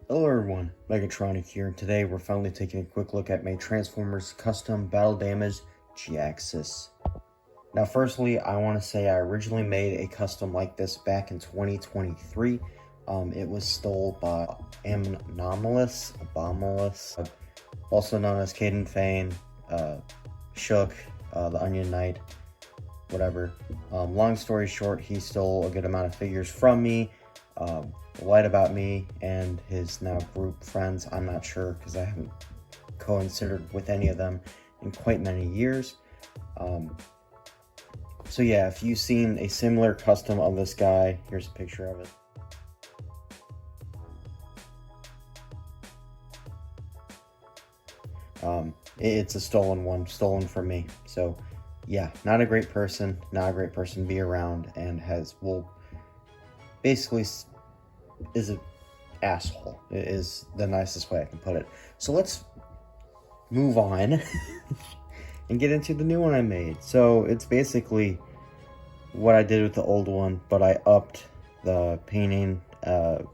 Hello everyone, Megatronic here, and today we're finally taking a quick look at my Transformers Custom Battle Damage JHIAXUS. Now firstly, I want to say I originally made a custom like this back in 2023. It was stole by anomalous, abomalous, also known as Kadin Faine, Shook, the Onion Knight, whatever. Long story short, he stole a good amount of figures from me, lied about me and his now group friends. I'm not sure because I haven't coincided with any of them in quite many years. So yeah, if you've seen a similar custom of this guy, here's a picture of it. It's a stolen one, stolen from me. So yeah, not a great person to be around, and will basically is an asshole. It is the nicest way I can put it. So let's move on and get into the new one I made. So it's basically what I did with the old one, but I upped the painting and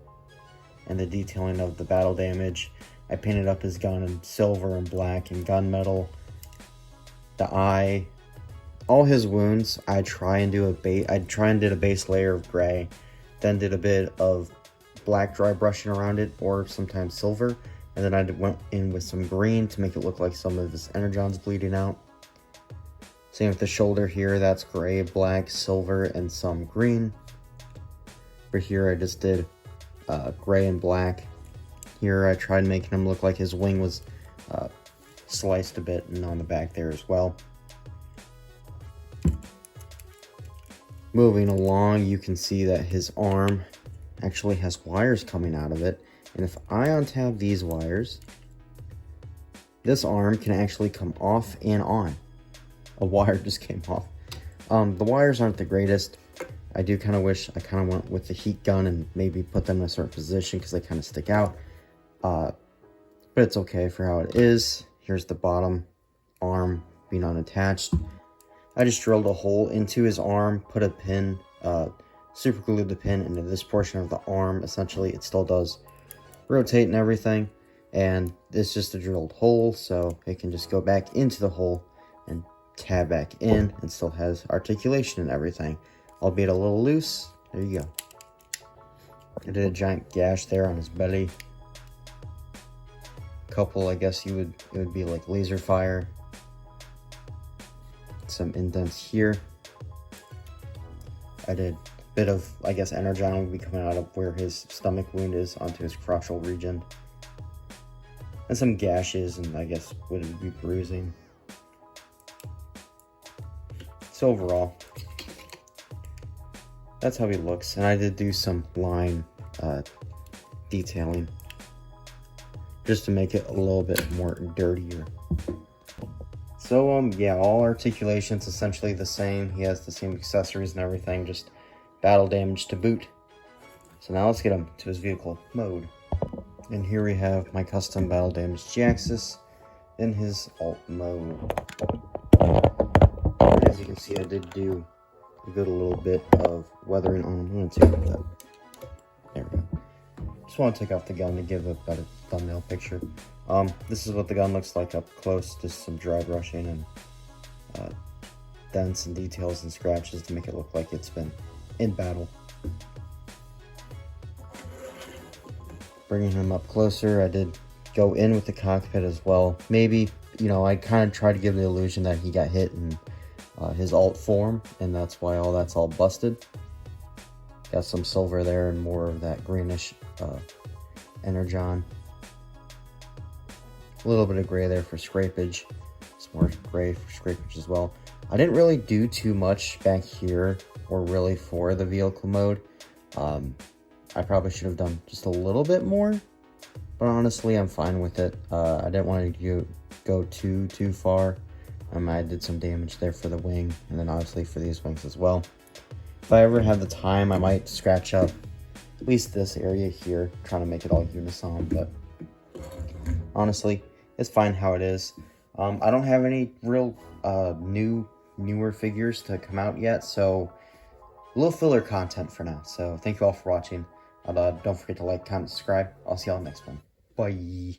the detailing of the battle damage. I painted up his gun in silver and black and gunmetal. The eye, all his wounds, I try and did a base layer of gray, then did a bit of black dry brushing around it, or sometimes silver, and then I went in with some green to make it look like some of his energons bleeding out. Same with the shoulder here, that's gray, black, silver, and some green. For here I just did gray and black. Here I tried making him look like his wing was sliced a bit, and on the back there as well. Moving along, you can see that his arm actually has wires coming out of it, and if I untap these wires, this arm can actually come off and on. A wire just came off. The wires aren't the greatest. I do kind of wish I kind of went with the heat gun and maybe put them in a certain position because they kind of stick out, but it's okay for how it is. Here's the bottom arm being unattached. I just drilled a hole into his arm, put a pin, super glued the pin into this portion of the arm. Essentially, it still does rotate and everything, and it's just a drilled hole, so it can just go back into the hole and tab back in, and still has articulation and everything, albeit a little loose. There you go. I did a giant gash there on his belly. Couple, I guess it would be like laser fire. Some indents here. I did a bit of, I guess, energon would be coming out of where his stomach wound is onto his crotchal region. And some gashes, and I guess would be bruising. So overall, that's how he looks. And I did do some line detailing just to make it a little bit more dirtier. So yeah, all articulations essentially the same. He has the same accessories and everything, just battle damage to boot. So now let's get him to his vehicle mode. And here we have my custom battle damage JHIAXUS in his alt mode. And as you can see, I did do a good little bit of weathering on him. I'm gonna take off that. There we go. Just want to take off the gun to give a better thumbnail picture. This is what the gun looks like up close. Just some dry brushing and dents and details and scratches to make it look like it's been in battle. Bringing him up closer, I did go in with the cockpit as well. Maybe, you know, I kind of tried to give the illusion that he got hit in his alt form, and that's why that's all busted. Got some silver there and more of that greenish energon. A little bit of gray there for scrapage. Some more gray for scrapage as well. I didn't really do too much back here, or really for the vehicle mode. I probably should have done just a little bit more, but honestly, I'm fine with it. I didn't want to go too far. I did some damage there for the wing, and then obviously for these wings as well. If I ever have the time, I might scratch up at least this area here, trying to make it all unison, but honestly, it's fine how it is. I don't have any real newer figures to come out yet, so a little filler content for now. So thank you all for watching. Don't forget to like, comment, subscribe. I'll see y'all next one. Bye.